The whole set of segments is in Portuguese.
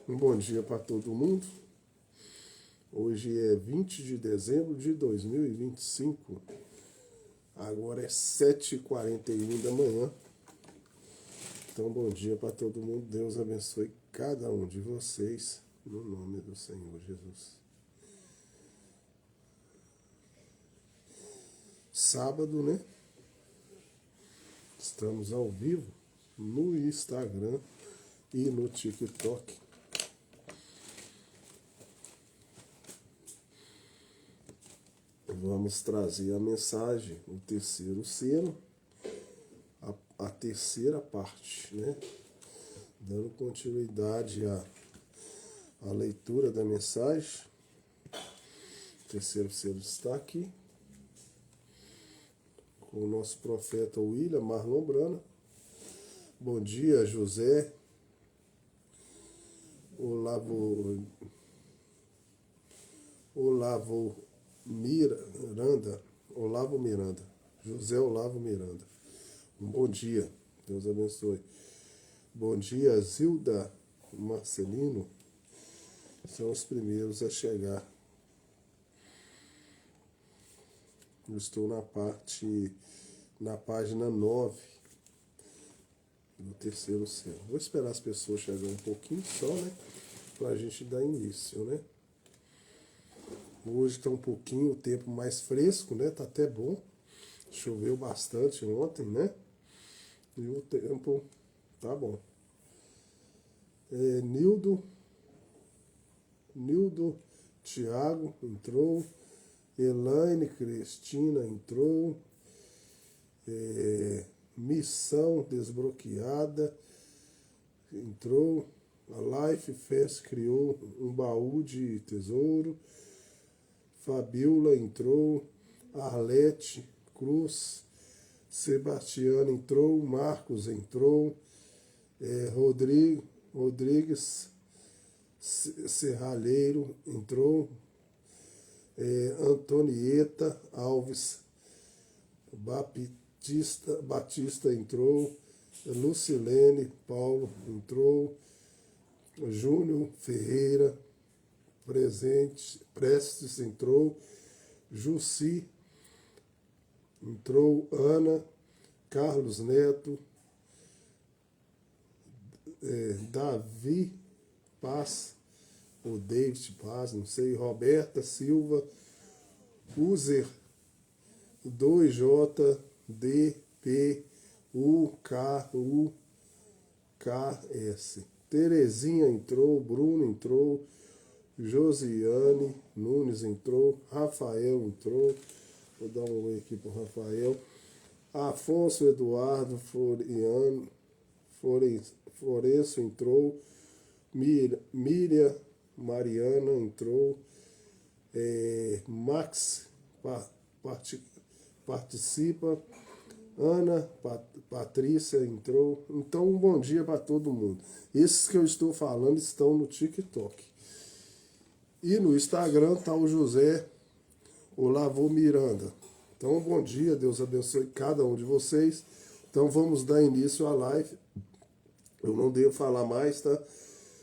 Um bom dia para todo mundo. Hoje é 20 de dezembro de 2025. Agora é 7h41 da manhã. Então, bom dia para todo mundo. Deus abençoe cada um de vocês, no nome do Senhor Jesus. Sábado, né? Estamos ao vivo no Instagram e no TikTok. Vamos trazer a mensagem, o terceiro selo, a terceira parte, né? Dando continuidade à leitura da mensagem. O terceiro selo está aqui, com o nosso profeta William Marlon Brana. Bom dia, José. Olavo Miranda. José Olavo Miranda. Um bom dia. Deus abençoe. Bom dia, Zilda Marcelino. São os primeiros a chegar. Eu estou na página 9 do terceiro selo. Vou esperar as pessoas chegarem um pouquinho só, né? Para a gente dar início, né? Hoje está um pouquinho o tempo mais fresco, né? Tá até bom. Choveu bastante ontem, né? E o tempo tá bom. Nildo Thiago entrou. Elaine Cristina entrou. Missão Desbloqueada entrou. A Life Fest criou um baú de tesouro. Fabiola entrou. Arlete Cruz. Sebastiana entrou. Marcos entrou. Rodrigues Serralheiro entrou. Antonieta Alves Batista entrou. Lucilene Paulo entrou. Júnior Ferreira Prestes entrou. Jussi entrou. Ana Carlos Neto. Davi Paz, ou David Paz, não sei. Roberta Silva. User 2JDPUKUKS. Terezinha entrou. Bruno entrou. Josiane Nunes entrou. Rafael entrou. Vou dar um oi aqui para o Rafael. Afonso Eduardo Florenço entrou. Miriam Mariana entrou. Max participa. Ana Patrícia entrou. Então, um bom dia para todo mundo. Esses que eu estou falando estão no TikTok. E no Instagram está o José Olavo Miranda. Então, bom dia, Deus abençoe cada um de vocês. Então, vamos dar início à live. Eu não devo falar mais, tá?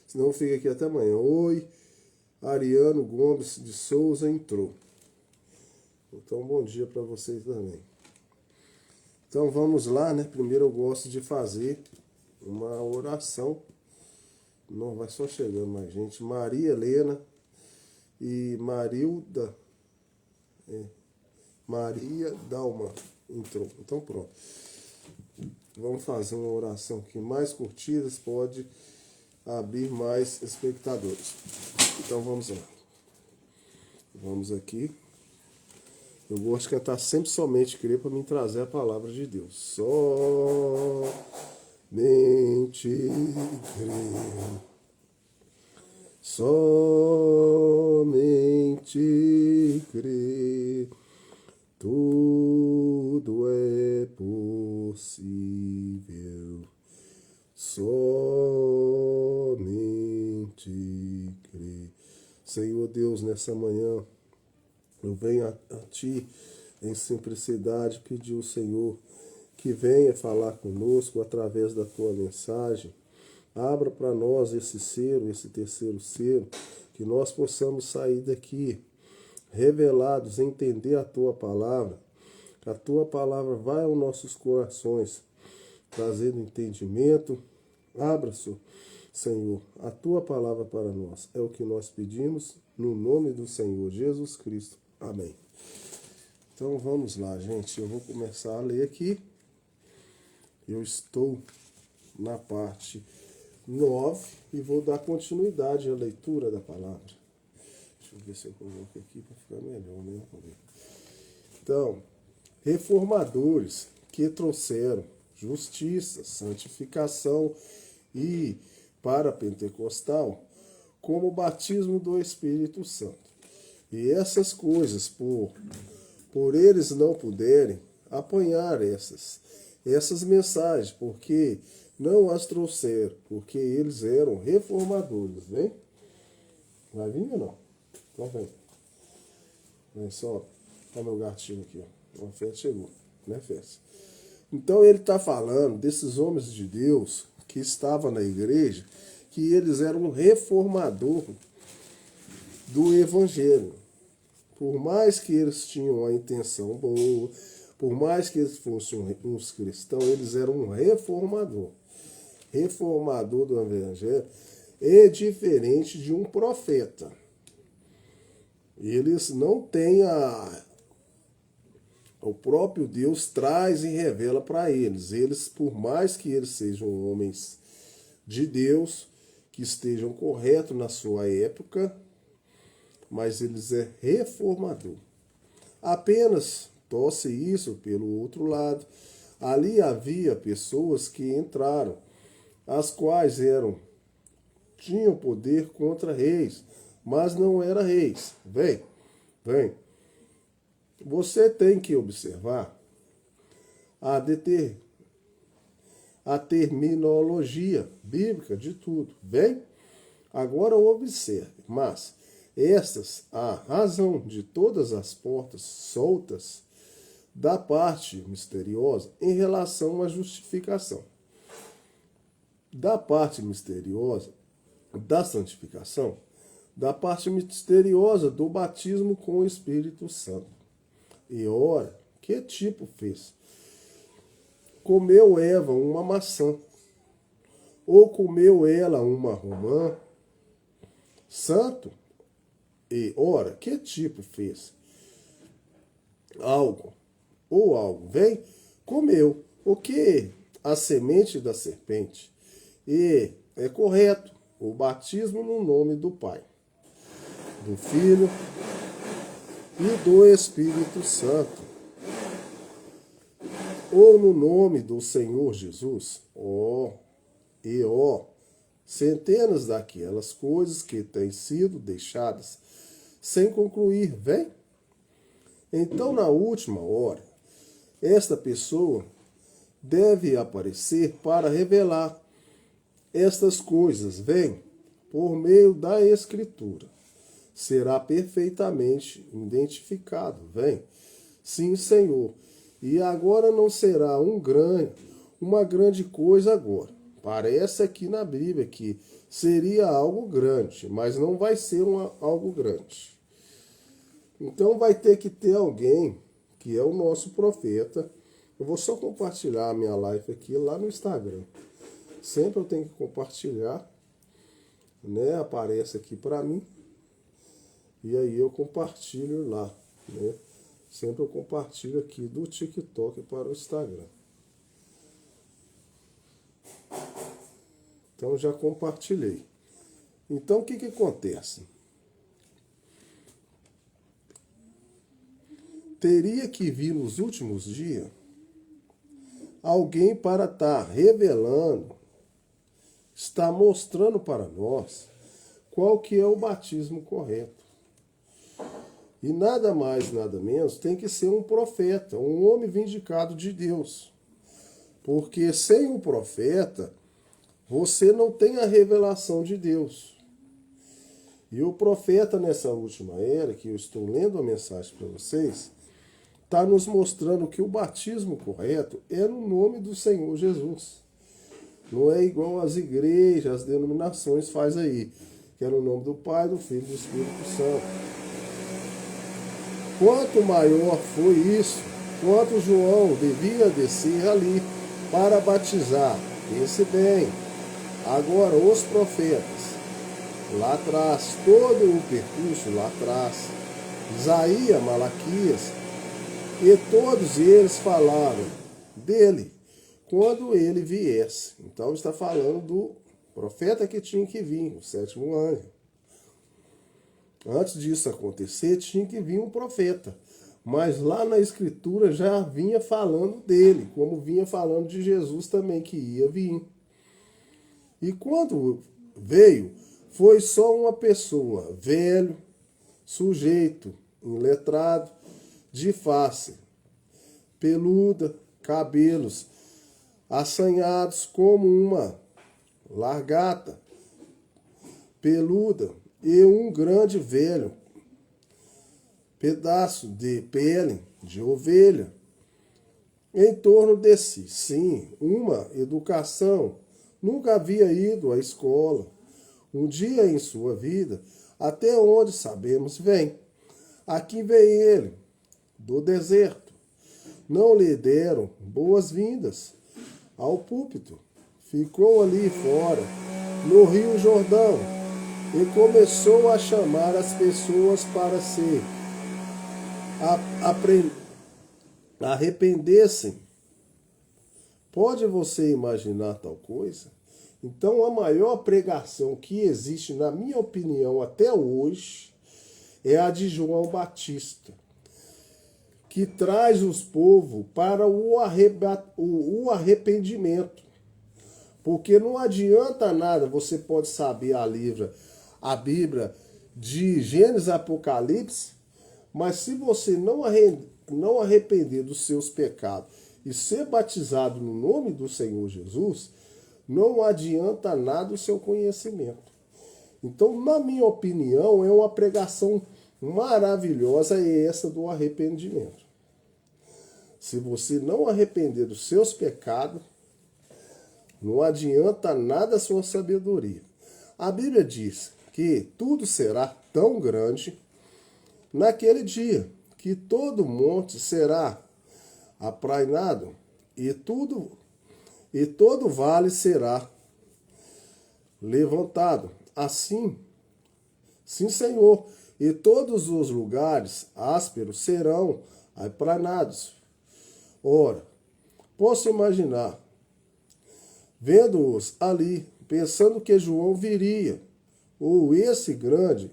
Senão fica aqui até amanhã. Oi, Ariano Gomes de Souza entrou. Então, bom dia para vocês também. Então, vamos lá, né? Primeiro eu gosto de fazer uma oração. Não vai só chegando mais gente. Maria Helena e Marilda. Maria Dalma entrou. Então, pronto. Vamos fazer uma oração que mais curtidas pode abrir mais espectadores. Então vamos lá. Vamos aqui. Eu gosto de cantar sempre somente crer para me trazer a palavra de Deus. Somente crer. Somente crer. Tudo é possível. Somente crer. Senhor Deus, nessa manhã, eu venho a Ti em simplicidade pedir ao Senhor que venha falar conosco através da Tua mensagem, Abra para nós esse selo, esse terceiro selo, que nós possamos sair daqui revelados, entender a Tua palavra. A Tua palavra vai aos nossos corações, trazendo entendimento. Abra, Senhor, a Tua palavra para nós. É o que nós pedimos, no nome do Senhor Jesus Cristo. Amém. Então vamos lá, gente. Eu vou começar a ler aqui. Eu estou na parte 9 e vou dar continuidade à leitura da palavra. Deixa eu ver se eu coloco aqui para ficar melhor, né? Então, reformadores que trouxeram justiça, santificação e, para pentecostal, como o batismo do Espírito Santo. E essas coisas, por eles não puderem apanhar essas mensagens, porque não as trouxeram, porque eles eram reformadores, vem? Vai vir ou não? Então vem. Vem só, olha meu gatinho aqui, ó. Uma festa chegou, né, festa? Então ele está falando desses homens de Deus que estavam na igreja, que eles eram um reformador do evangelho. Por mais que eles tinham a intenção boa, por mais que eles fossem uns cristãos, eles eram um reformador. Reformador do evangelho é diferente de um profeta. Eles não têm o próprio Deus traz e revela para eles. Eles, por mais que eles sejam homens de Deus, que estejam corretos na sua época, mas eles é reformador. Apenas torce isso pelo outro lado. Ali havia pessoas que entraram, as quais tinham poder contra reis, mas não eram reis. Vem. Você tem que observar a terminologia bíblica de tudo. Vem? Agora observe. Mas a razão de todas as portas soltas da parte misteriosa em relação à justificação. Da parte misteriosa da santificação, da parte misteriosa do batismo com o Espírito Santo. E ora, que tipo fez? Comeu Eva uma maçã? Ou comeu ela uma romã? Santo? E ora, que tipo fez? Algo. Vem, comeu. O que? A semente da serpente. E é correto o batismo no nome do Pai, do Filho e do Espírito Santo, ou no nome do Senhor Jesus, centenas daquelas coisas que têm sido deixadas sem concluir, vem? Então, na última hora, esta pessoa deve aparecer para revelar estas coisas, vem, por meio da Escritura. Será perfeitamente identificado, vem. Sim, Senhor. E agora não será uma grande coisa agora. Parece aqui na Bíblia que seria algo grande, mas não vai ser algo grande. Então vai ter que ter alguém que é o nosso profeta. Eu vou só compartilhar a minha live aqui lá no Instagram. Sempre eu tenho que compartilhar, né? Aparece aqui para mim. E aí eu compartilho lá, né? Sempre eu compartilho aqui do TikTok para o Instagram. Então já compartilhei. Então o que acontece? Teria que vir nos últimos dias alguém para estar revelando, está mostrando para nós qual que é o batismo correto. E nada mais, nada menos, tem que ser um profeta, um homem vindicado de Deus. Porque sem o profeta, você não tem a revelação de Deus. E o profeta nessa última era, que eu estou lendo a mensagem para vocês, está nos mostrando que o batismo correto é no nome do Senhor Jesus. Não é igual as igrejas, as denominações faz aí, que é no nome do Pai, do Filho e do Espírito Santo. Quanto maior foi isso, quanto João devia descer ali para batizar. Pense bem. Agora, os profetas, lá atrás, todo o percurso lá atrás, Isaías, Malaquias, e todos eles falaram dele quando ele viesse. Então está falando do profeta que tinha que vir, o sétimo anjo. Antes disso acontecer, tinha que vir um profeta. Mas lá na Escritura já vinha falando dele, como vinha falando de Jesus também, que ia vir. E quando veio, foi só uma pessoa, velho, sujeito, iletrado, de face, peluda, cabelos assanhados como uma largata, peluda, e um grande velho, pedaço de pele de ovelha, em torno de si. Sim, uma educação. Nunca havia ido à escola. Um dia em sua vida, até onde sabemos, vem. Aqui vem ele, do deserto. Não lhe deram boas-vindas ao púlpito. Ficou ali fora, no Rio Jordão, e começou a chamar as pessoas para se arrependessem. Pode você imaginar tal coisa? Então, a maior pregação que existe, na minha opinião, até hoje, é a de João Batista, que traz os povos para o arrependimento. Porque não adianta nada, você pode saber a Bíblia de Gênesis e Apocalipse, mas se você não arrepender dos seus pecados e ser batizado no nome do Senhor Jesus, não adianta nada o seu conhecimento. Então, na minha opinião, é uma pregação maravilhosa essa do arrependimento. Se você não arrepender dos seus pecados, não adianta nada a sua sabedoria. A Bíblia diz que tudo será tão grande naquele dia, que todo monte será aplainado e todo vale será levantado. Assim, sim, Senhor, e todos os lugares ásperos serão aplanados. Ora, posso imaginar, vendo-os ali, pensando que João viria, ou esse grande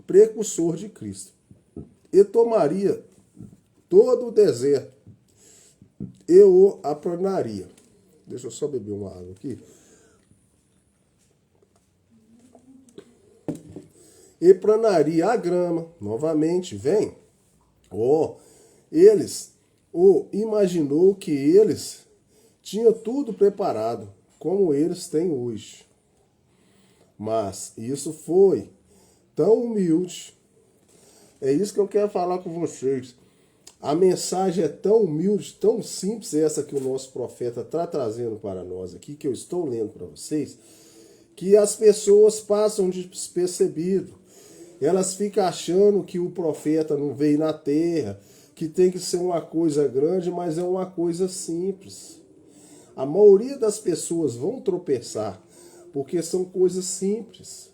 precursor de Cristo, e tomaria todo o deserto e o aplanaria. Deixa eu só beber uma água aqui. E planaria a grama, novamente, vem. Imaginou que eles tinham tudo preparado, como eles têm hoje. Mas isso foi tão humilde. É isso que eu quero falar com vocês. A mensagem é tão humilde, tão simples essa que o nosso profeta está trazendo para nós aqui, que eu estou lendo para vocês, que as pessoas passam despercebido. Elas ficam achando que o profeta não veio na terra, que tem que ser uma coisa grande, mas é uma coisa simples. A maioria das pessoas vão tropeçar, porque são coisas simples.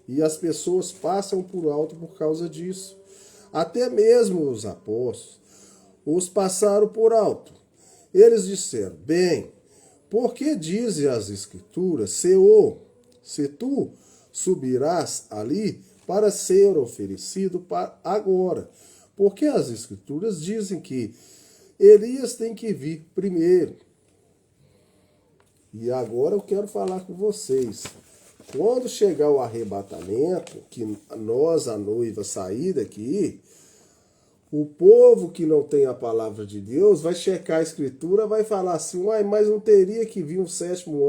E as pessoas passam por alto por causa disso. Até mesmo os apóstolos os passaram por alto. Eles disseram, bem, por que dizem as Escrituras, se tu subirás ali para ser oferecido para agora? Porque as Escrituras dizem que Elias tem que vir primeiro. E agora eu quero falar com vocês. Quando chegar o arrebatamento, que nós, a noiva, sair daqui, o povo que não tem a palavra de Deus vai checar a Escritura, vai falar assim, uai, mas não teria que vir um sétimo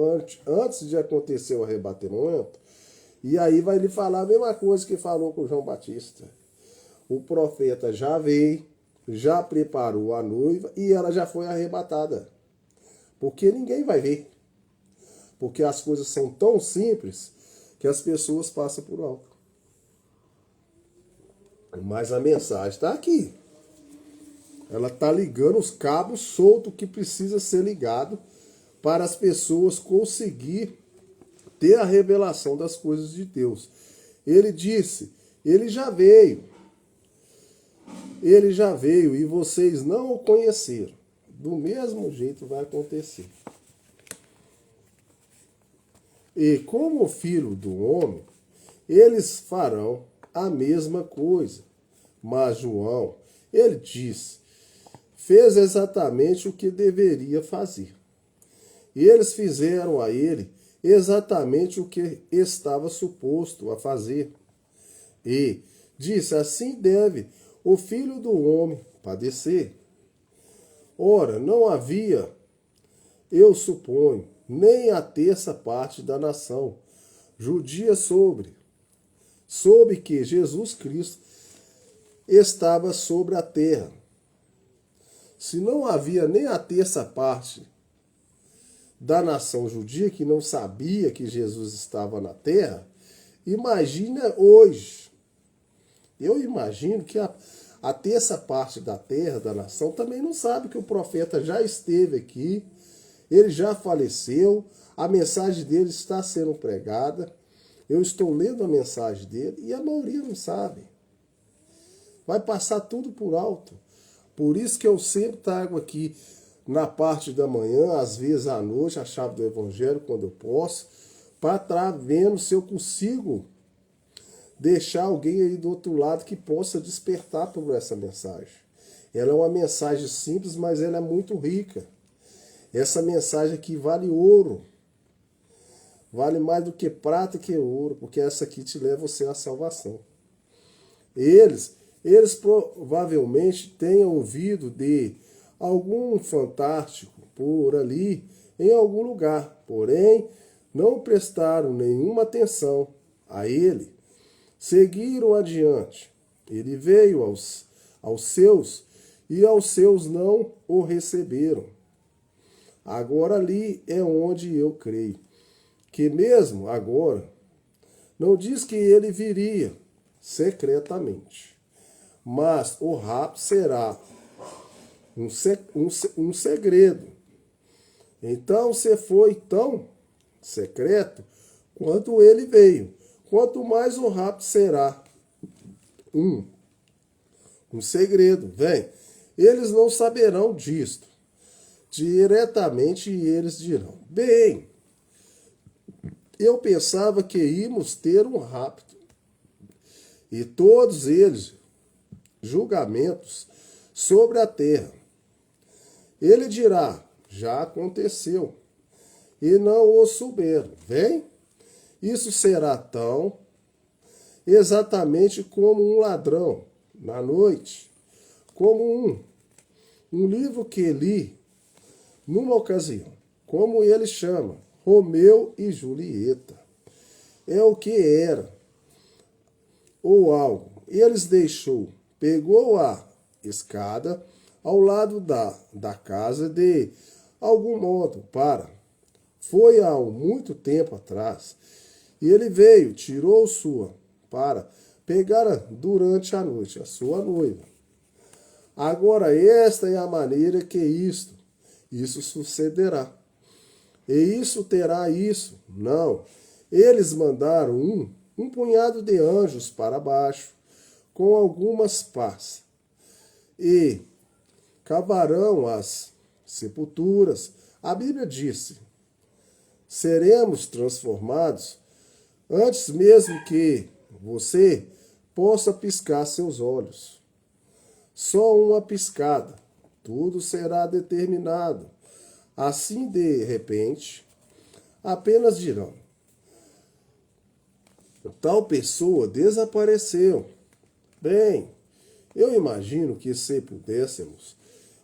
antes de acontecer o arrebatamento? E aí vai lhe falar a mesma coisa que falou com João Batista. O profeta já veio, já preparou a noiva e ela já foi arrebatada. Porque ninguém vai ver. Porque as coisas são tão simples que as pessoas passam por alto. Mas a mensagem está aqui. Ela está ligando os cabos soltos que precisa ser ligado para as pessoas conseguir ter a revelação das coisas de Deus. Ele disse, ele já veio e vocês não o conheceram. Do mesmo jeito vai acontecer. E como o filho do homem, eles farão a mesma coisa. Mas João, ele disse, fez exatamente o que deveria fazer. E eles fizeram a ele exatamente o que estava suposto a fazer. E disse, assim deve o filho do homem padecer. Ora, não havia, eu suponho, nem a terça parte da nação judia soube que Jesus Cristo estava sobre a terra. Se não havia nem a terça parte da nação judia que não sabia que Jesus estava na terra, imagina hoje. Eu imagino que a terça parte da terra, da nação, também não sabe que o profeta já esteve aqui, ele já faleceu, a mensagem dele está sendo pregada, eu estou lendo a mensagem dele e a maioria não sabe. Vai passar tudo por alto. Por isso que eu sempre trago aqui na parte da manhã, às vezes à noite, a chave do evangelho, quando eu posso, para estar vendo se eu consigo deixar alguém aí do outro lado que possa despertar por essa mensagem. Ela é uma mensagem simples, mas ela é muito rica. Essa mensagem aqui vale ouro. Vale mais do que prata e que ouro, porque essa aqui te leva você à salvação. Eles provavelmente tenham ouvido de algum fantástico por ali em algum lugar, porém não prestaram nenhuma atenção a ele. Seguiram adiante. Ele veio aos seus e aos seus não o receberam. Agora ali é onde eu creio. Que mesmo agora, não diz que ele viria secretamente, mas o rapto será um segredo. Então, se foi tão secreto quanto ele veio, quanto mais o rapto será um segredo. Vem, eles não saberão disto diretamente e eles dirão, bem, eu pensava que íamos ter um rapto. E todos eles, julgamentos sobre a terra. Ele dirá, já aconteceu. E não o souberam. Vem? Isso será tão exatamente como um ladrão na noite, como um livro que li numa ocasião, como ele chama, Romeu e Julieta. É o que era, ou algo. Eles pegou a escada ao lado da casa de algum modo foi há muito tempo atrás. E ele veio, tirou sua, para pegar durante a noite a sua noiva. Agora esta é a maneira que isso sucederá. E isso terá isso. Não. Eles mandaram um punhado de anjos para baixo, com algumas pás, e cavarão as sepulturas. A Bíblia disse, seremos transformados antes mesmo que você possa piscar seus olhos. Só uma piscada, tudo será determinado. Assim, de repente, apenas dirão, tal pessoa desapareceu. Bem, eu imagino que se pudéssemos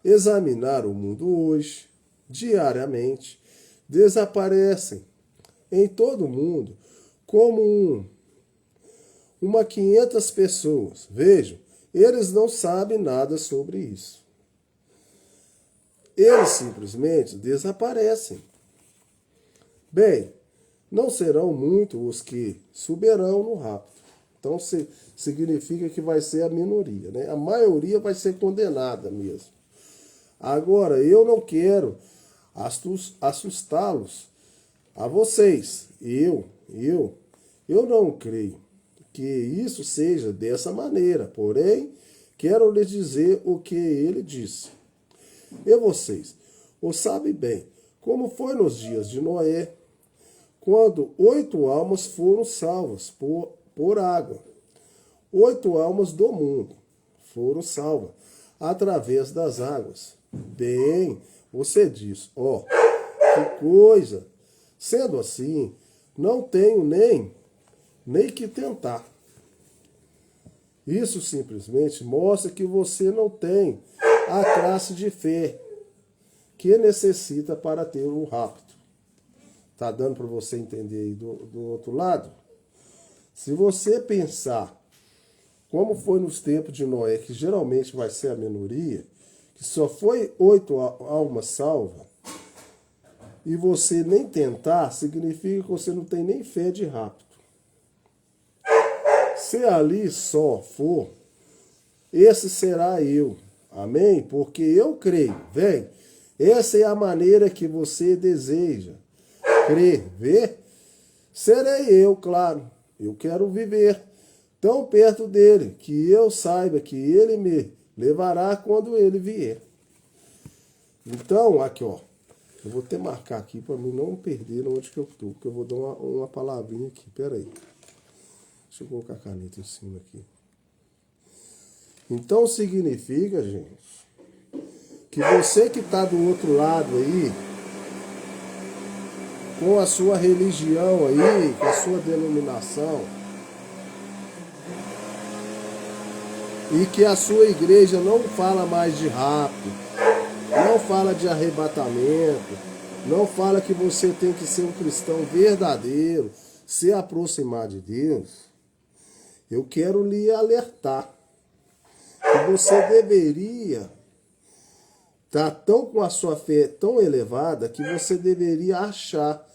examinar o mundo hoje, diariamente, desaparecem em todo o mundo como uma 500 pessoas. Vejam, eles não sabem nada sobre isso. eles simplesmente desaparecem. Bem, não serão muitos os que subirão no rapto. Então significa que vai ser a minoria, né? A maioria vai ser condenada mesmo. Agora, eu não quero assustá-los a vocês. Eu não creio que isso seja dessa maneira. Porém, quero lhes dizer o que ele disse. E vocês o sabem bem, como foi nos dias de Noé, quando 8 almas foram salvas por água. 8 almas do mundo foram salvas através das águas. Bem, você diz, que coisa. Sendo assim, não tenho nem que tentar. Isso simplesmente mostra que você não tem a classe de fé que necessita para ter um rapto. Tá dando para você entender aí do outro lado? Se você pensar como foi nos tempos de Noé, que geralmente vai ser a minoria, que só foi 8 almas salvas, e você nem tentar, significa que você não tem nem fé de rapto. Se ali só for, esse será eu. Amém? Porque eu creio. Vem, essa é a maneira que você deseja. Crer, ver? Serei eu, claro. Eu quero viver tão perto dele, que eu saiba que ele me levará quando ele vier. Então, aqui, eu vou até marcar aqui para mim não perder onde que eu estou, porque eu vou dar uma palavrinha aqui. Pera aí. Deixa eu colocar a caneta em cima aqui. Então significa, gente, que você que está do outro lado aí, com a sua religião aí, com a sua denominação, e que a sua igreja não fala mais de rapto, não fala de arrebatamento, não fala que você tem que ser um cristão verdadeiro, se aproximar de Deus, eu quero lhe alertar que você deveria estar com a sua fé tão elevada que você deveria achar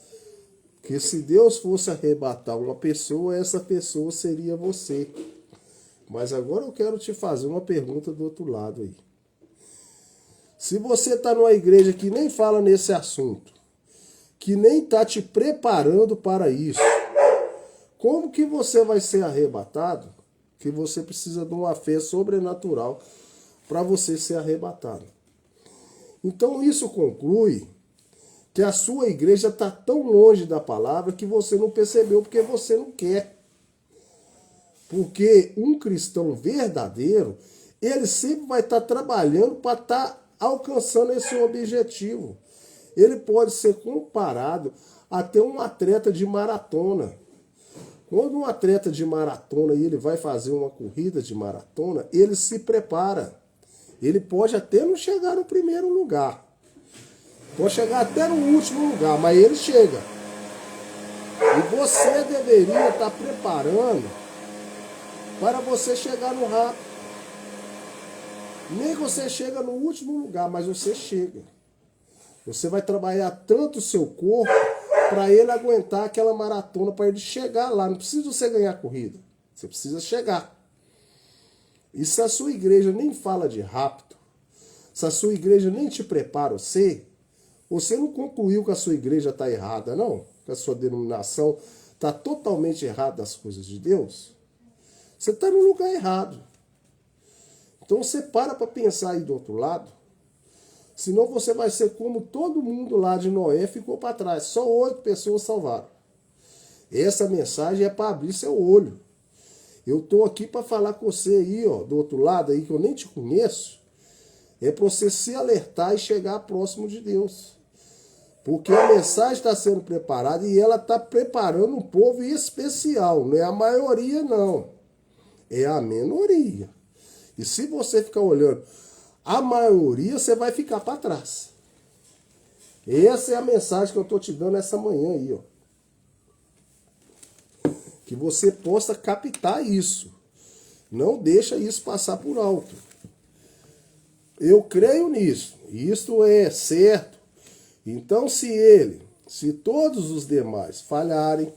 que se Deus fosse arrebatar uma pessoa, essa pessoa seria você. Mas agora eu quero te fazer uma pergunta do outro lado aí. Se você está numa igreja que nem fala nesse assunto, que nem está te preparando para isso, como que você vai ser arrebatado? Que você precisa de uma fé sobrenatural para você ser arrebatado. Então isso conclui que a sua igreja está tão longe da palavra que você não percebeu porque você não quer. Porque um cristão verdadeiro, ele sempre vai estar trabalhando para estar alcançando esse objetivo. Ele pode ser comparado a ter um atleta de maratona. Quando um atleta de maratona ele vai fazer uma corrida de maratona, ele se prepara. Ele pode até não chegar no primeiro lugar. Pode chegar até no último lugar, mas ele chega. E você deveria estar preparando para você chegar no rápido. Nem que você chega no último lugar, mas você chega. Você vai trabalhar tanto o seu corpo para ele aguentar aquela maratona, para ele chegar lá. Não precisa você ganhar a corrida. Você precisa chegar. E se a sua igreja nem fala de rapto, se a sua igreja nem te prepara você não concluiu que a sua igreja está errada, não? Que a sua denominação está totalmente errada das coisas de Deus? Você está no lugar errado. Então você para pensar aí do outro lado, senão você vai ser como todo mundo lá de Noé ficou para trás. Só 8 pessoas salvaram. Essa mensagem é para abrir seu olho. Eu estou aqui para falar com você aí, do outro lado aí, que eu nem te conheço. É para você se alertar e chegar próximo de Deus. Porque a mensagem está sendo preparada e ela está preparando um povo especial. Não é a maioria, não. É a minoria. E se você ficar olhando a maioria, você vai ficar para trás. Essa é a mensagem que eu estou te dando essa manhã aí, Que você possa captar isso. Não deixa isso passar por alto. Eu creio nisso, isto é certo. Então, se todos os demais falharem,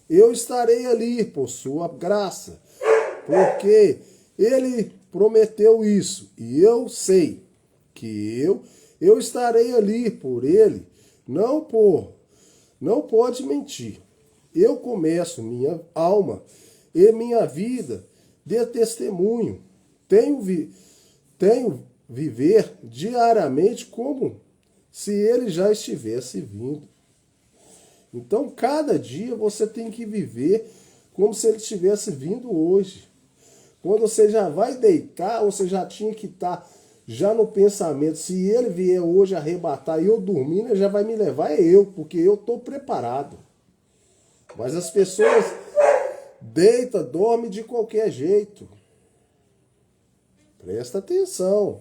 eu estarei ali por sua graça, porque ele prometeu isso, e eu sei que eu estarei ali por ele, não pode mentir. Eu começo minha alma e minha vida de testemunho. Tenho viver diariamente como se ele já estivesse vindo. Então, cada dia você tem que viver como se ele estivesse vindo hoje. Quando você já vai deitar, você já tinha que estar já no pensamento, se ele vier hoje arrebatar e eu dormindo, ele já vai me levar, é eu, porque eu estou preparado. Mas as pessoas deitam, dormem de qualquer jeito. Presta atenção.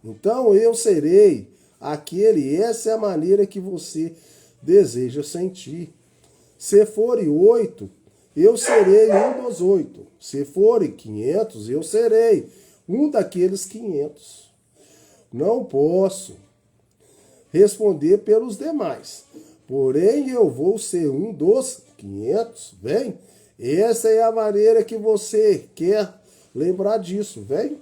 Então eu serei aquele, essa é a maneira que você deseja sentir. Se forem 8, eu serei um dos 8. Se forem 500, eu serei um daqueles 500. Não posso responder pelos demais, porém eu vou ser um dos 500, vem? Essa é a maneira que você quer lembrar disso, vem?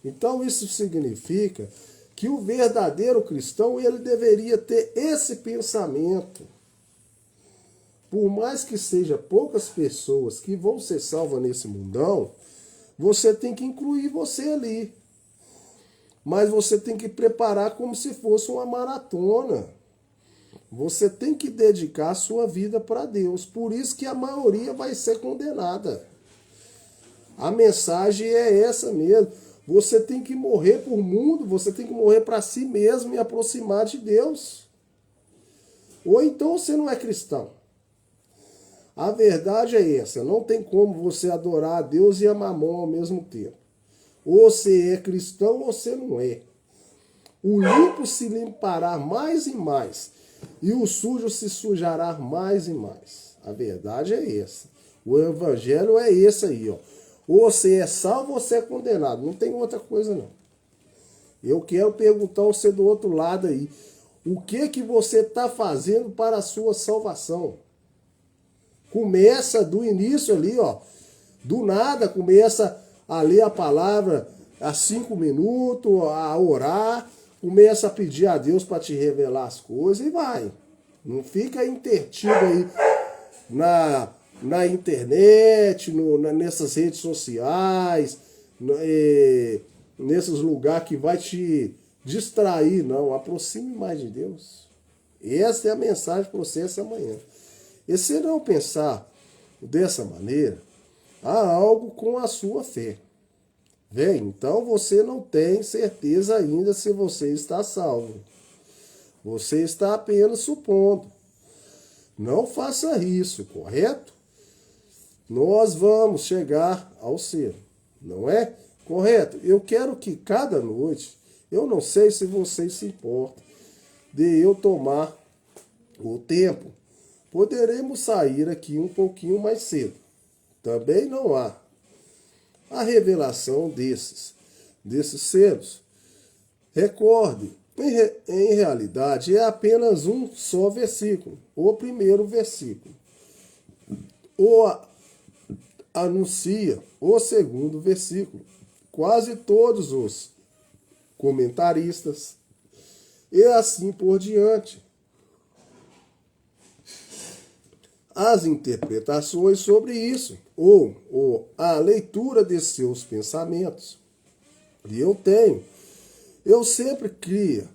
Então isso significa que o verdadeiro cristão, ele deveria ter esse pensamento. Por mais que seja poucas pessoas que vão ser salvas nesse mundão, você tem que incluir você ali. Mas você tem que preparar como se fosse uma maratona. Você tem que dedicar a sua vida para Deus. Por isso que a maioria vai ser condenada. A mensagem é essa mesmo. Você tem que morrer por mundo, você tem que morrer para si mesmo e aproximar de Deus. Ou então você não é cristão. A verdade é essa, não tem como você adorar a Deus e a Mamon ao mesmo tempo. Ou você é cristão ou você não é. O limpo se limpará mais e mais, e o sujo se sujará mais e mais. A verdade é essa. O evangelho é esse aí, ó. Ou você é salvo ou você é condenado. Não tem outra coisa, não. Eu quero perguntar a você do outro lado aí. O que você está fazendo para a sua salvação? Começa do início ali, ó. Do nada, começa a ler a palavra há 5 minutos, a orar. Começa a pedir a Deus para te revelar as coisas e vai. Não fica intertido aí na internet, nessas redes sociais, nesses lugares que vai te distrair, não. Aproxime mais de Deus. Essa é a mensagem para você essa manhã. E se não pensar dessa maneira, há algo com a sua fé. Vem, então você não tem certeza ainda se você está salvo. Você está apenas supondo. Não faça isso, correto? Nós vamos chegar ao céu, não é? Correto? Eu quero que cada noite, eu não sei se vocês se importam, de eu tomar o tempo, poderemos sair aqui um pouquinho mais cedo. Também não há a revelação desses selos. Recorde, em realidade é apenas um só versículo, o primeiro versículo. Ou anuncia o segundo versículo. Quase todos os comentaristas e assim por diante. As interpretações sobre isso, ou a leitura de seus pensamentos. E eu sempre cria,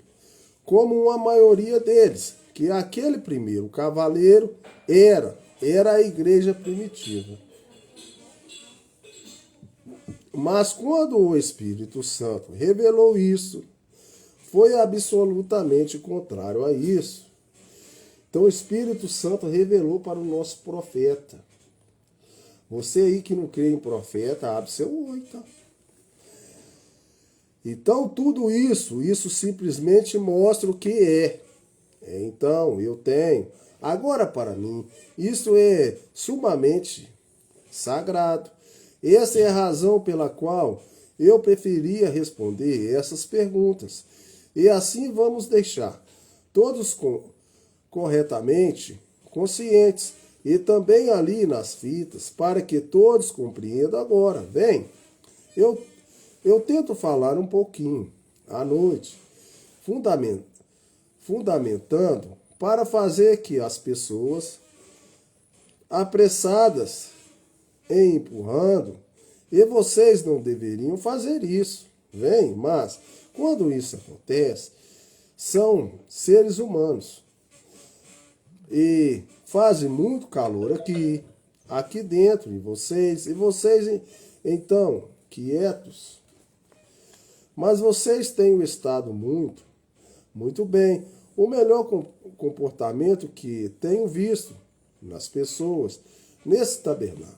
como uma maioria deles, que aquele primeiro cavaleiro era a igreja primitiva. Mas quando o Espírito Santo revelou isso, foi absolutamente contrário a isso. Então o Espírito Santo revelou para o nosso profeta. Você aí que não crê em profeta, abre seu olho, tá? Então tudo isso simplesmente mostra o que é. Então eu tenho. Agora para mim, isso é sumamente sagrado. Essa é a razão pela qual eu preferia responder essas perguntas. E assim vamos deixar todos corretamente conscientes e também ali nas fitas, para que todos compreendam agora. Bem, eu tento falar um pouquinho à noite, fundamentando para fazer que as pessoas apressadas em empurrando, e vocês não deveriam fazer isso, bem, mas quando isso acontece, são seres humanos e fazem muito calor aqui dentro e vocês então quietos, mas vocês têm estado muito bem. O melhor comportamento que tenho visto nas pessoas nesse tabernáculo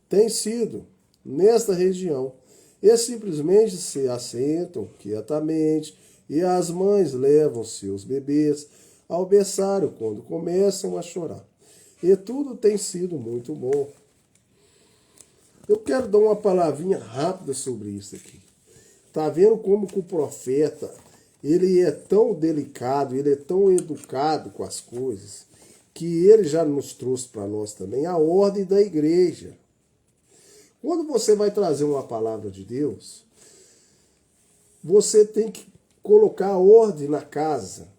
tem sido nesta região. E simplesmente se assentam quietamente e as mães levam seus bebês ao berçário quando começam a chorar. E tudo tem sido muito bom. Eu quero dar uma palavrinha rápida sobre isso aqui. Tá vendo como que o profeta, ele é tão delicado, ele é tão educado com as coisas, que ele já nos trouxe para nós também a ordem da igreja. Quando você vai trazer uma palavra de Deus, você tem que colocar ordem na casa,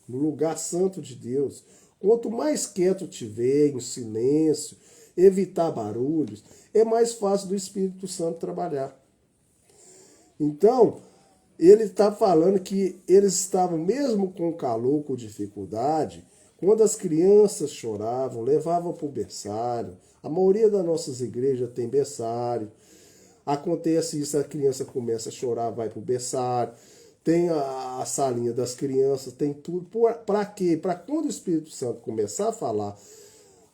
no lugar santo de Deus. Quanto mais quieto tiver, em silêncio, evitar barulhos, é mais fácil do Espírito Santo trabalhar. Então, ele está falando que eles estavam, mesmo com calor, com dificuldade, quando as crianças choravam, levavam para o berçário. A maioria das nossas igrejas tem berçário. Acontece isso, a criança começa a chorar, vai para o berçário. Tem a salinha das crianças, tem tudo. Para quê? Para quando o Espírito Santo começar a falar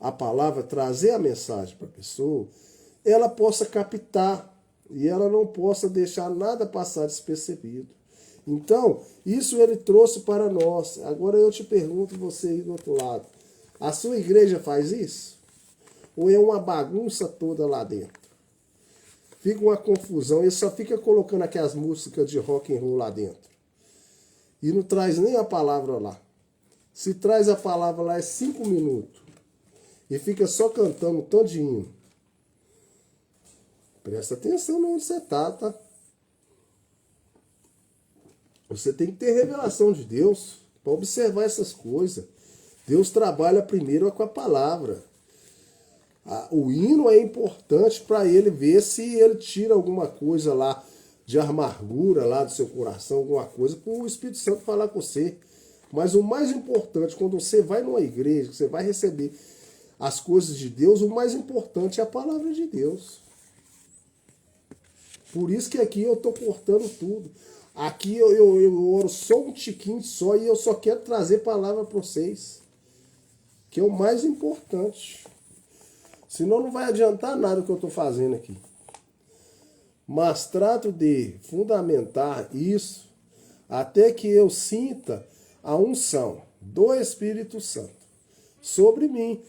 a palavra, trazer a mensagem para a pessoa, ela possa captar e ela não possa deixar nada passar despercebido. Então, isso ele trouxe para nós. Agora eu te pergunto, você aí do outro lado, a sua igreja faz isso? Ou é uma bagunça toda lá dentro? Fica uma confusão, ele só fica colocando aquelas músicas de rock and roll lá dentro. E não traz nem a palavra lá. Se traz a palavra lá é 5 minutos. E fica só cantando todinho. Presta atenção onde você tá? Você tem que ter revelação de Deus para observar essas coisas. Deus trabalha primeiro com a palavra. O hino é importante para ele ver se ele tira alguma coisa lá de amargura lá do seu coração, alguma coisa, para o Espírito Santo falar com você. Mas o mais importante, quando você vai numa igreja, você vai receber as coisas de Deus, o mais importante é a palavra de Deus. Por isso que aqui eu estou cortando tudo. Aqui eu oro só um tiquinho só e eu só quero trazer palavra para vocês. Que é o mais importante. Senão não vai adiantar nada o que eu estou fazendo aqui. Mas trato de fundamentar isso até que eu sinta a unção do Espírito Santo sobre mim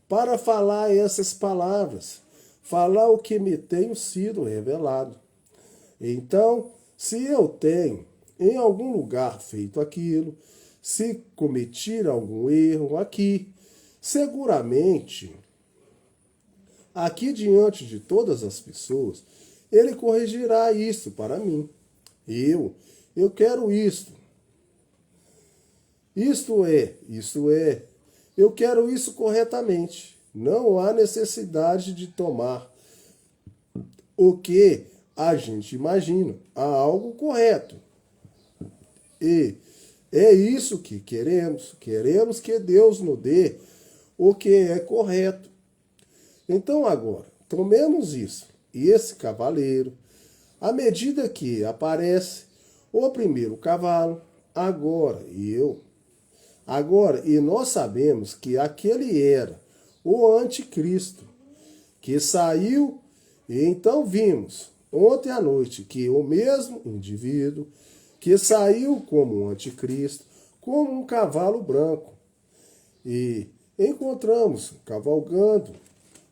para falar essas palavras, falar o que me tem sido revelado. Então, se eu tenho em algum lugar feito aquilo, se cometer algum erro aqui, seguramente, aqui diante de todas as pessoas, ele corrigirá isso para mim. Eu quero isto. Isto é. Eu quero isso corretamente. Não há necessidade de tomar o que a gente imagina. Há algo correto. E é isso que queremos. Queremos que Deus nos dê o que é correto. Então agora, tomemos isso. E esse cavaleiro, à medida que aparece o primeiro cavalo, e nós sabemos que aquele era o anticristo, que saiu, e então vimos ontem à noite que o mesmo indivíduo que saiu como um anticristo, como um cavalo branco, e encontramos cavalgando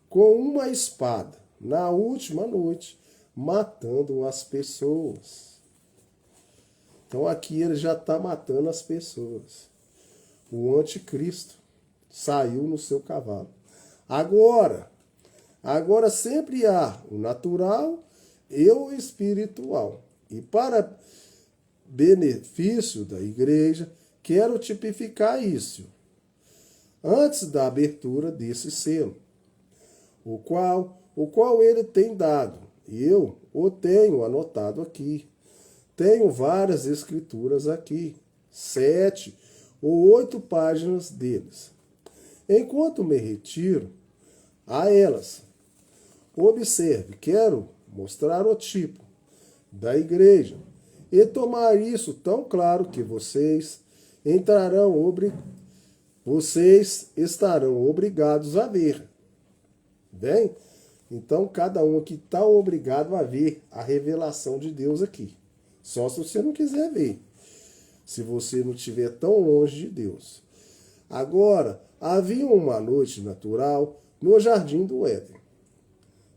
com uma espada na última noite, matando as pessoas. Então aqui ele já está matando as pessoas. O anticristo saiu no seu cavalo. Agora sempre há o natural e o espiritual. E para benefício da igreja, quero tipificar isso antes da abertura desse selo, o qual ele tem dado. E eu o tenho anotado aqui. Tenho várias escrituras aqui, 7 ou 8 páginas deles. Enquanto me retiro a elas, observe, quero mostrar o tipo da igreja e tomar isso tão claro que vocês estarão obrigados a ver. Bem? Então, cada um aqui está obrigado a ver a revelação de Deus aqui. Só se você não quiser ver. Se você não estiver tão longe de Deus. Agora, havia uma noite natural no jardim do Éden.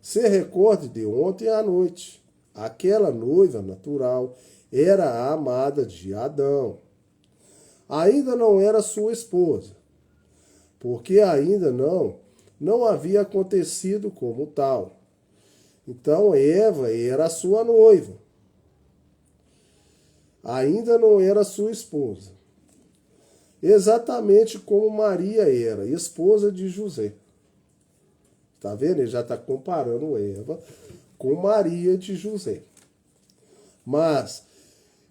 Se recorde de ontem à noite. Aquela noiva natural era a amada de Adão. Ainda não era sua esposa, porque ainda não havia acontecido como tal. Então Eva era a sua noiva. Ainda não era sua esposa. Exatamente como Maria era, esposa de José. Está vendo? Ele já está comparando Eva com Maria de José. Mas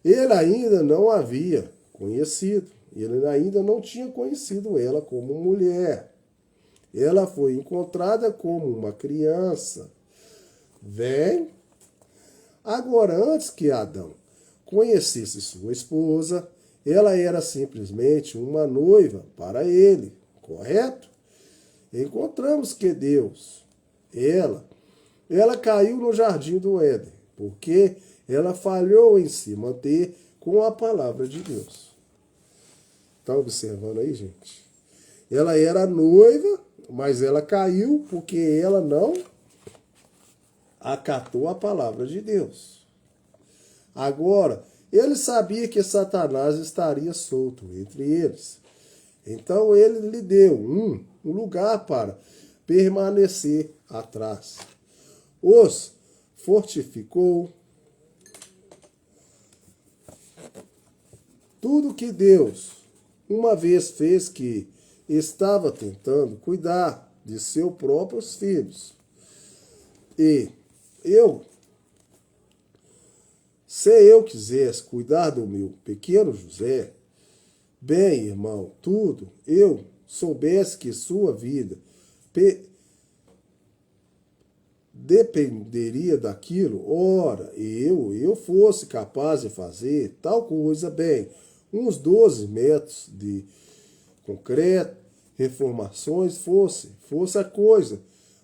ele ainda não havia conhecido. Ele ainda não tinha conhecido ela como mulher. Ela foi encontrada como uma criança. Vem. Agora, antes que Adão conhecesse sua esposa, ela era simplesmente uma noiva para ele, correto? Encontramos que Deus, ela caiu no jardim do Éden, porque ela falhou em se manter com a palavra de Deus. Está observando aí, gente? Ela era noiva, mas ela caiu porque ela não acatou a palavra de Deus. Agora, ele sabia que Satanás estaria solto entre eles. Então ele lhe deu um lugar para permanecer atrás. Os fortificou. Tudo que Deus uma vez fez que estava tentando cuidar de seus próprios filhos. E se eu quisesse cuidar do meu pequeno José, bem, irmão, tudo, eu soubesse que sua vida dependeria daquilo, ora, eu fosse capaz de fazer tal coisa, bem, uns 12 metros de concreto, reformações, fosse a coisa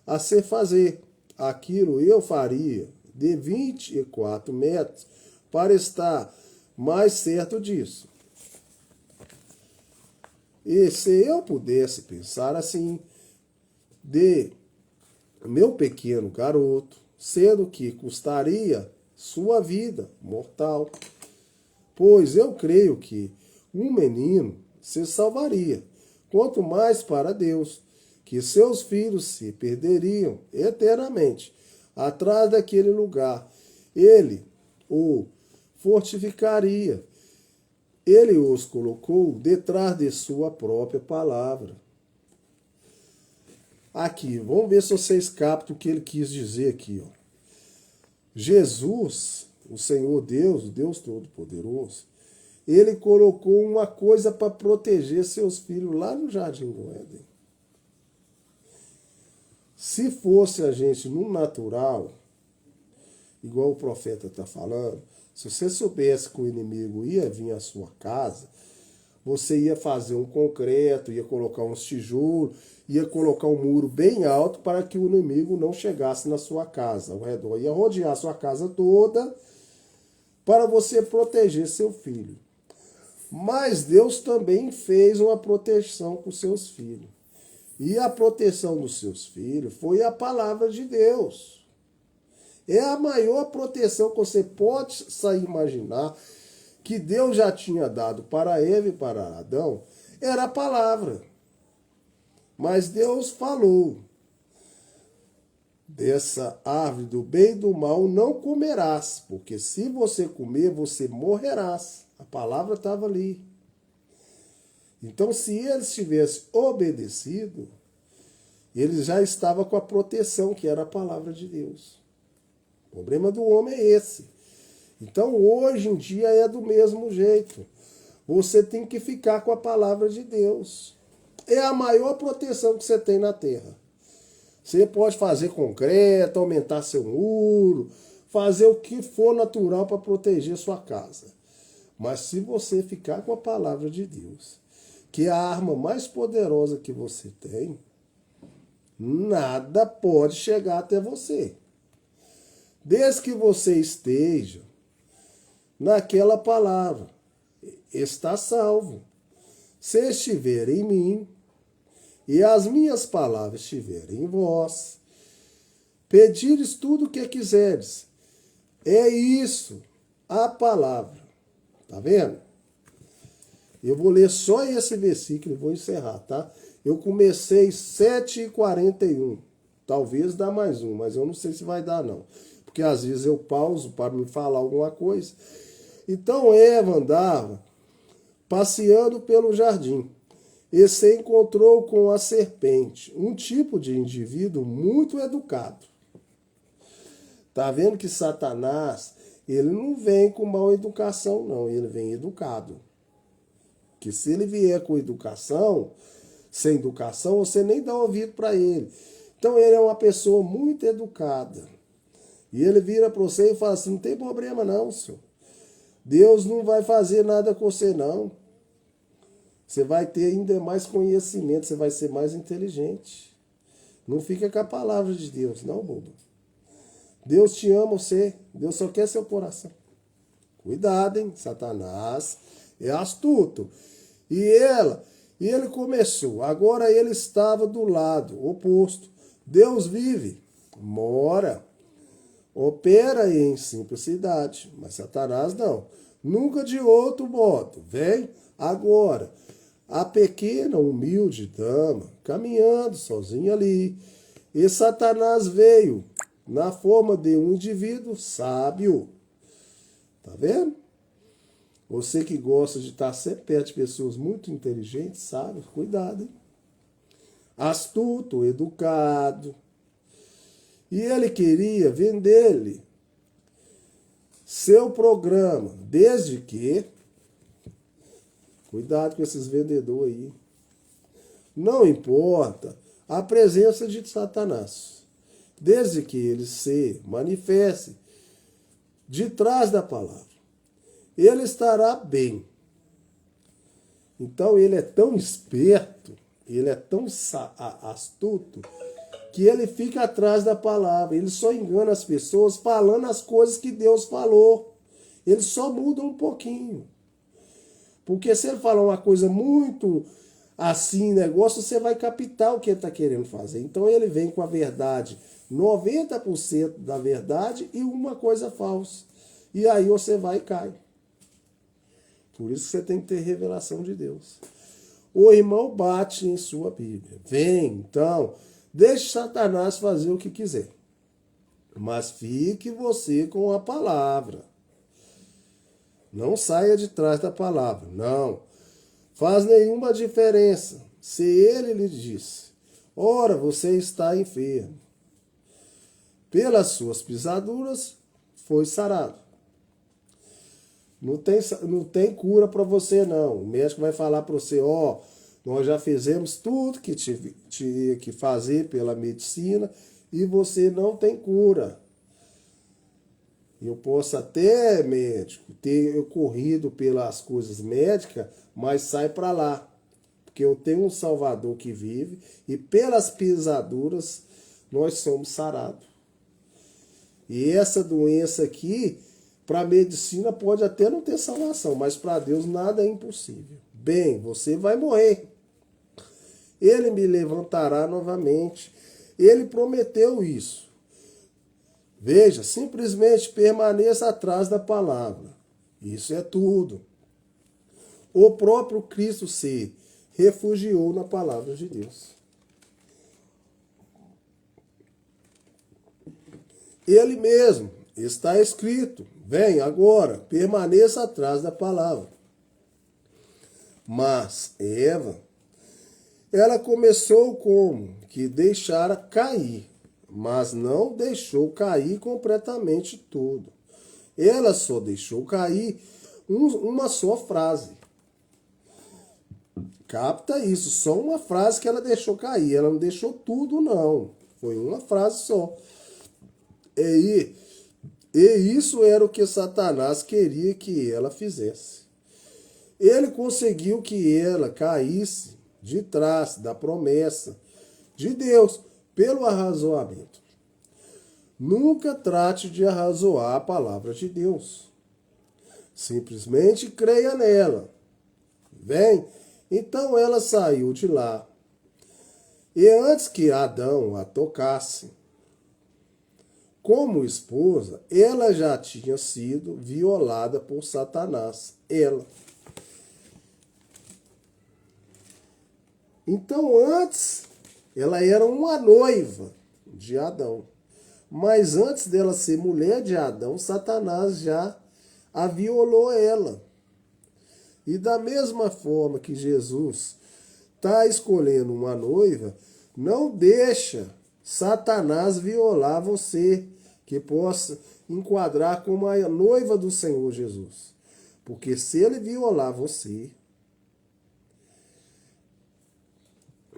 a se fazer. Aquilo eu faria de 24 metros para estar mais certo disso. E se eu pudesse pensar assim, de meu pequeno garoto, sendo que custaria sua vida mortal, pois eu creio que um menino se salvaria, quanto mais para Deus, que seus filhos se perderiam eternamente atrás daquele lugar. Ele o fortificaria. Ele os colocou detrás de sua própria palavra. Aqui, vamos ver se vocês captam o que ele quis dizer aqui. Ó. Jesus, o Senhor Deus, o Deus Todo-Poderoso, ele colocou uma coisa para proteger seus filhos lá no Jardim do Éden. Se fosse a gente no natural, igual o profeta está falando, se você soubesse que o inimigo ia vir à sua casa, você ia fazer um concreto, ia colocar uns tijolos, ia colocar um muro bem alto para que o inimigo não chegasse na sua casa ao redor. Ia rodear a sua casa toda para você proteger seu filho. Mas Deus também fez uma proteção com seus filhos. E a proteção dos seus filhos foi a palavra de Deus. É a maior proteção que você pode imaginar que Deus já tinha dado para Eva e para Adão, era a palavra. Mas Deus falou: dessa árvore do bem e do mal não comerás, porque se você comer, você morrerás. A palavra estava ali. Então, se eles tivessem obedecido, eles já estavam com a proteção, que era a palavra de Deus. O problema do homem é esse. Então, hoje em dia é do mesmo jeito. Você tem que ficar com a palavra de Deus. É a maior proteção que você tem na terra. Você pode fazer concreto, aumentar seu muro, fazer o que for natural para proteger sua casa. Mas se você ficar com a palavra de Deus, que é a arma mais poderosa que você tem, nada pode chegar até você. Desde que você esteja naquela palavra, está salvo. Se estiver em mim, e as minhas palavras estiverem em vós, pedires tudo o que quiseres. É isso, a palavra. Tá vendo? Eu vou ler só esse versículo e vou encerrar, tá? Eu comecei 7h41. Talvez dá mais um, mas eu não sei se vai dar, não. Porque às vezes eu pauso para me falar alguma coisa. Então Eva andava passeando pelo jardim e se encontrou com a serpente, um tipo de indivíduo muito educado. Tá vendo que Satanás, ele não vem com mal educação, não. Ele vem educado. Que se ele vier com educação, sem educação, você nem dá ouvido para ele. Então ele é uma pessoa muito educada. E ele vira para você e fala assim: não tem problema não, senhor. Deus não vai fazer nada com você, não. Você vai ter ainda mais conhecimento, você vai ser mais inteligente. Não fica com a palavra de Deus, não, bobo. Deus te ama você, Deus só quer seu coração. Cuidado, hein? Satanás é astuto. E ele começou, agora ele estava do lado oposto. Deus vive, mora, opera em simplicidade, mas Satanás não. Nunca de outro modo. Vem agora a pequena, humilde dama, caminhando sozinha ali. E Satanás veio na forma de um indivíduo sábio. Tá vendo? Você que gosta de estar sempre perto de pessoas muito inteligentes, sábios, cuidado, hein? Astuto, educado. E ele queria vender-lhe seu programa, desde que... Cuidado com esses vendedores aí. Não importa a presença de Satanás, desde que ele se manifeste de trás da palavra, ele estará bem. Então ele é tão esperto, ele é tão astuto, que ele fica atrás da palavra. Ele só engana as pessoas falando as coisas que Deus falou. Ele só muda um pouquinho. Porque se ele falar uma coisa muito assim, negócio, você vai captar o que ele está querendo fazer. Então ele vem com a verdade, 90% da verdade e uma coisa falsa. E aí você vai e cai. Por isso que você tem que ter revelação de Deus. O irmão bate em sua Bíblia. Vem, então, deixe Satanás fazer o que quiser. Mas fique você com a palavra. Não saia de trás da palavra, não. Faz nenhuma diferença se ele lhe disse: ora, você está enfermo. Pelas suas pisaduras foi sarado. Não tem cura para você, não. O médico vai falar para você: ó, nós já fizemos tudo que tinha que fazer pela medicina e você não tem cura. Eu posso até, médico, ter corrido pelas coisas médicas, mas sai para lá. Porque eu tenho um Salvador que vive e pelas pisaduras nós somos sarados. E essa doença aqui, para a medicina pode até não ter salvação, mas para Deus nada é impossível. Bem, você vai morrer. Ele me levantará novamente. Ele prometeu isso. Veja, simplesmente permaneça atrás da palavra. Isso é tudo. O próprio Cristo se refugiou na palavra de Deus. Ele mesmo, está escrito, vem agora, permaneça atrás da palavra. Mas Eva, ela começou como? Que deixara cair, mas não deixou cair completamente tudo. Ela só deixou cair uma só frase. Capta isso, só uma frase que ela deixou cair. Ela não deixou tudo, não. Foi uma frase só. E isso era o que Satanás queria que ela fizesse. Ele conseguiu que ela caísse de trás da promessa de Deus pelo arrazoamento. Nunca trate de arrazoar a palavra de Deus. Simplesmente creia nela. Vem. Então ela saiu de lá. E antes que Adão a tocasse, como esposa, ela já tinha sido violada por Satanás. Ela. Então antes, ela era uma noiva de Adão. Mas antes dela ser mulher de Adão, Satanás já a violou ela. E da mesma forma que Jesus está escolhendo uma noiva, não deixa Satanás violar você, que possa enquadrar como a noiva do Senhor Jesus. Porque se ele violar você,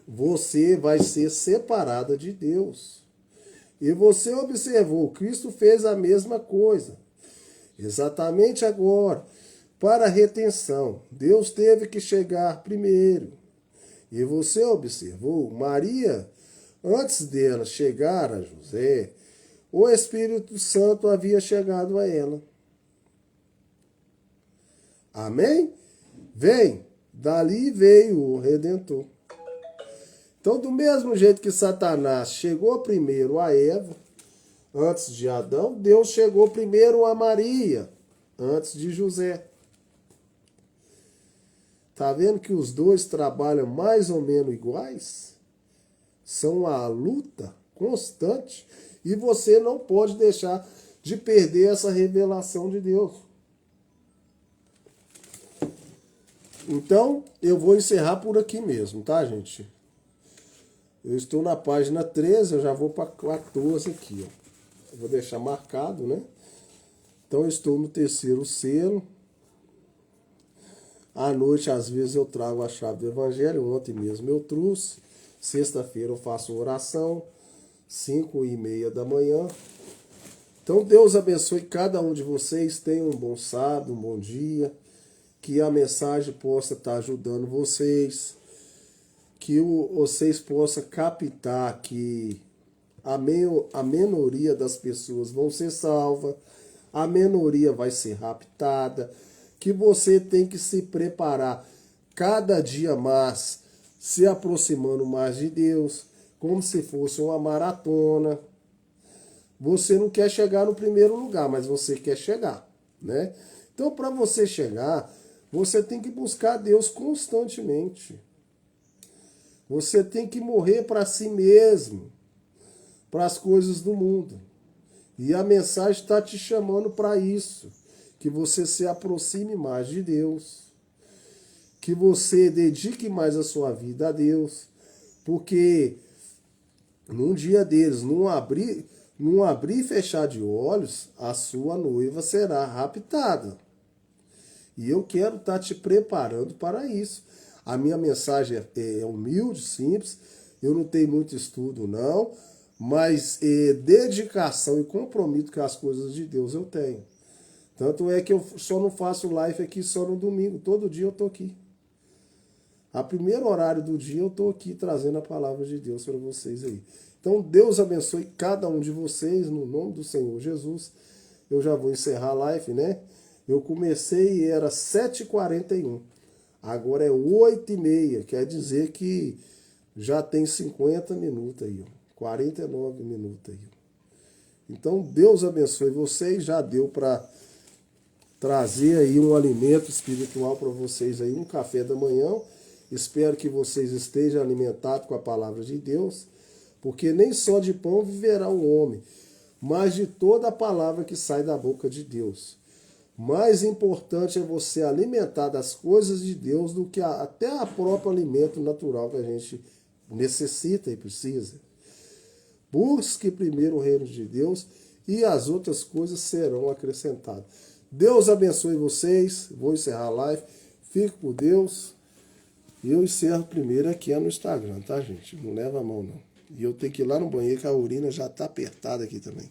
você vai ser separada de Deus. E você observou, Cristo fez a mesma coisa. Exatamente agora, para a retenção, Deus teve que chegar primeiro. E você observou, Maria, antes dela chegar a José, o Espírito Santo havia chegado a ela. Amém? Vem, dali veio o Redentor. Então, do mesmo jeito que Satanás chegou primeiro a Eva, antes de Adão, Deus chegou primeiro a Maria, antes de José. Tá vendo que os dois trabalham mais ou menos iguais? São a luta constante e você não pode deixar de perder essa revelação de Deus. Então, eu vou encerrar por aqui mesmo, tá, gente? Eu estou na página 13, eu já vou para 14 aqui, ó. Eu vou deixar marcado, né? Então, eu estou no terceiro selo. À noite, às vezes, eu trago a chave do Evangelho. Ontem mesmo eu trouxe. Sexta-feira eu faço oração. 5h30 da manhã. Então, Deus abençoe cada um de vocês. Tenham um bom sábado, um bom dia. Que a mensagem possa estar ajudando vocês. Que vocês possam captar que a minoria das pessoas vão ser salvas. A minoria vai ser raptada. Que você tem que se preparar cada dia mais, se aproximando mais de Deus, como se fosse uma maratona. Você não quer chegar no primeiro lugar, mas você quer chegar, né? Então, para você chegar, você tem que buscar Deus constantemente. Você tem que morrer para si mesmo, para as coisas do mundo. E a mensagem está te chamando para isso. Que você se aproxime mais de Deus, que você dedique mais a sua vida a Deus, porque num dia deles, num abrir e fechar de olhos, a sua noiva será raptada. E eu quero estar te preparando para isso. A minha mensagem é humilde, simples, eu não tenho muito estudo não, mas dedicação e compromisso com as coisas de Deus eu tenho. Tanto é que eu só não faço live aqui só no domingo. Todo dia eu estou aqui. A primeiro horário do dia eu estou aqui trazendo a palavra de Deus para vocês aí. Então Deus abençoe cada um de vocês no nome do Senhor Jesus. Eu já vou encerrar a live, né? Eu comecei e era 7h41. Agora é 8h30. Quer dizer que já tem 50 minutos aí. 49 minutos aí. Então, Deus abençoe vocês. Já deu para trazer aí um alimento espiritual para vocês aí, um café da manhã. Espero que vocês estejam alimentados com a palavra de Deus, porque nem só de pão viverá o homem, mas de toda a palavra que sai da boca de Deus. Mais importante é você alimentar das coisas de Deus do que até a próprio alimento natural que a gente necessita e precisa. Busque primeiro o reino de Deus e as outras coisas serão acrescentadas. Deus abençoe vocês. Vou encerrar a live. Fique com Deus. Eu encerro primeiro aqui no Instagram, tá, gente? Não leva a mão, não. E eu tenho que ir lá no banheiro que a urina já tá apertada aqui também.